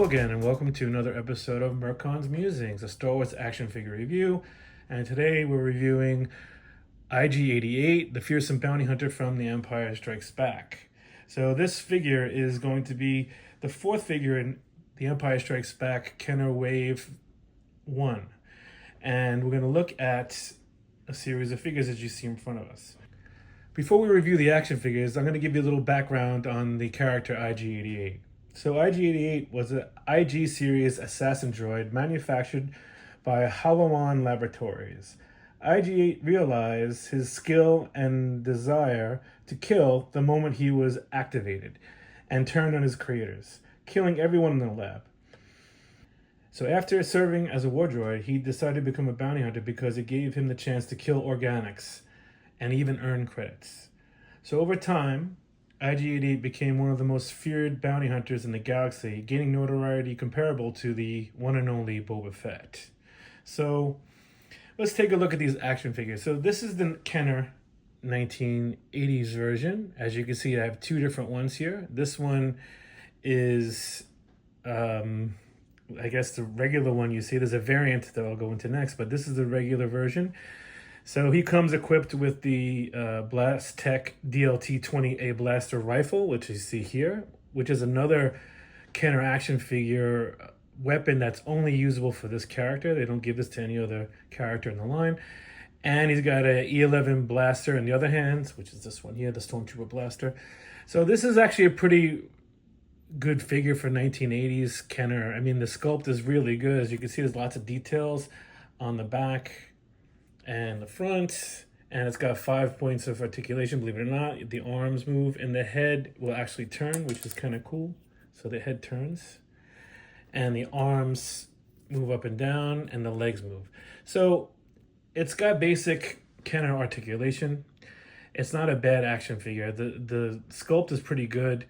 again, and welcome to another episode of Merkon's Musings, a Star Wars action figure review. And today we're reviewing IG-88, the fearsome bounty hunter from The Empire Strikes Back. So this figure is going to be the fourth figure in The Empire Strikes Back Kenner Wave 1. And we're going to look at a series of figures that you see in front of us. Before we review the action figures, I'm going to give you a little background on the character IG-88. So IG-88 was an IG series assassin droid manufactured by Halawan Laboratories. IG-8 realized his skill and desire to kill the moment he was activated and turned on his creators, killing everyone in the lab. So after serving as a war droid, he decided to become a bounty hunter because it gave him the chance to kill organics and even earn credits. So over time, IG-88 became one of the most feared bounty hunters in the galaxy, gaining notoriety comparable to the one and only Boba Fett. So let's take a look at these action figures. So this is the Kenner 1980s version. As you can see, I have two different ones here. This one is, I guess the regular one you see. There's a variant that I'll go into next, but this is the regular version. So he comes equipped with the Blast Tech DLT-20A blaster rifle, which you see here, which is another Kenner action figure weapon that's only usable for this character. They don't give this to any other character in the line. And he's got a E11 blaster in the other hand, which is this one here, the Stormtrooper blaster. So this is actually a pretty good figure for 1980s Kenner. I mean, the sculpt is really good. As you can see, there's lots of details on the back and the front, and it's got 5 points of articulation, believe it or not. The arms move, and the head will actually turn, which is kind of cool. So the head turns, and the arms move up and down, and the legs move. So it's got basic Kenner articulation. It's not a bad action figure. The sculpt is pretty good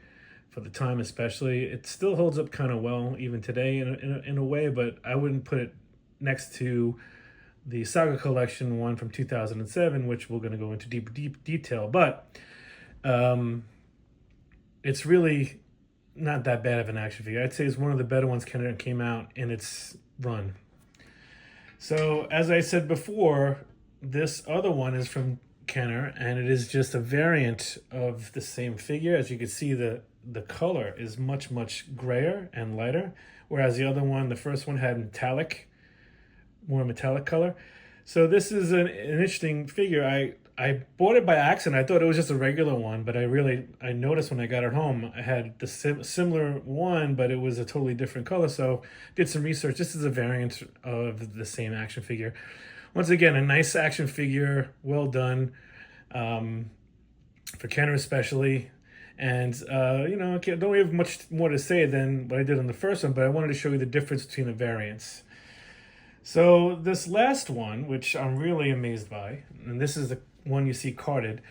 for the time, especially. It still holds up kind of well even today in a way, but I wouldn't put it next to the Saga collection one from 2007, which we're going to go into deep detail. But it's really not that bad of an action figure. I'd say it's one of the better ones Kenner came out in its run. So as I said before, this other one is from Kenner, and it is just a variant of the same figure. As you can see, the color is much grayer and lighter, whereas the other one, the first one, had more metallic color. So this is an interesting figure. I bought it by accident. I thought it was just a regular one, but I noticed when I got it home, I had the similar one, but it was a totally different color. So did some research. This is a variant of the same action figure. Once again, a nice action figure, well done, for Kenner especially. And, I don't have much more to say than what I did on the first one, but I wanted to show you the difference between the variants. So this last one, which I'm really amazed by, and this is the one you see carded,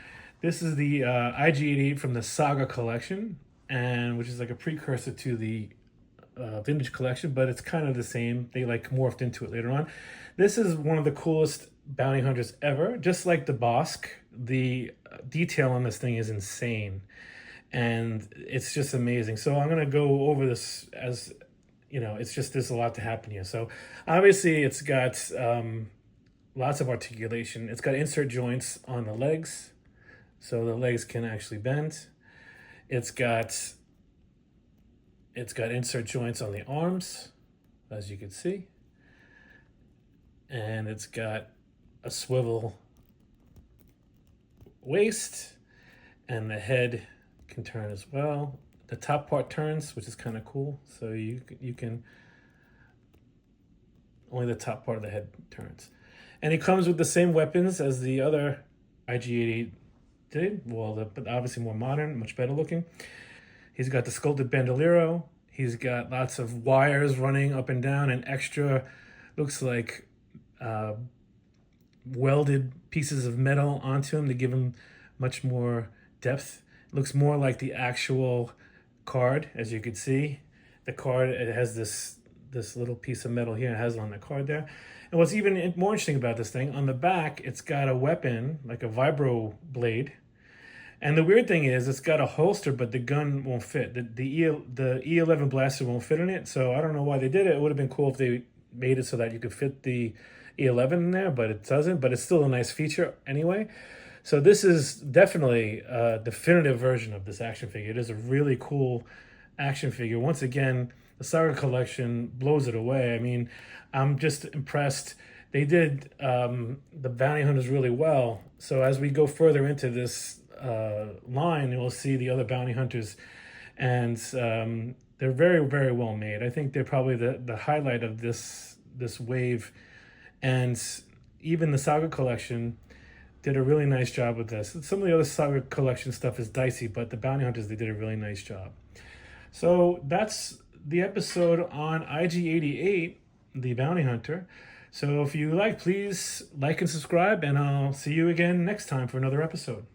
this is the IG-88 from the Saga collection, and which is like a precursor to the vintage collection, but it's kind of the same. They morphed into it later on. This is one of the coolest bounty hunters ever. Just like the Bosk, the detail on this thing is insane, and it's just amazing. So I'm going to go over this as there's a lot to happen here. So obviously it's got lots of articulation. It's got insert joints on the legs, so the legs can actually bend. It's got insert joints on the arms, as you can see. And it's got a swivel waist, and the head can turn as well. The top part turns, which is kind of cool. So you can, only the top part of the head turns. And he comes with the same weapons as the other IG-88 did. Well, but obviously more modern, much better looking. He's got the sculpted bandolero. He's got lots of wires running up and down, and extra, looks like welded pieces of metal onto him to give him much more depth. It looks more like the actual card, as you can see. The card, it has this little piece of metal here. It has it on the card there. And what's even more interesting about this thing, on the back, it's got a weapon, like a vibro blade, And the weird thing is, it's got a holster, but the gun won't fit. The E11 blaster won't fit in it. So I don't know why they did it. It would have been cool if they made it so that you could fit the E11 in there, but it doesn't. But it's still a nice feature anyway. So this is definitely a definitive version of this action figure. It is a really cool action figure. Once again, the Saga collection blows it away. I mean, I'm just impressed. They did the bounty hunters really well. So as we go further into this line, you'll see the other bounty hunters, and they're very, very well made. I think they're probably the highlight of this wave, and even the Saga collection did a really nice job with this. Some of the other Saga collection stuff is dicey, but the bounty hunters, they did a really nice job. So that's the episode on IG-88, the bounty hunter. So if you like, please like and subscribe, and I'll see you again next time for another episode.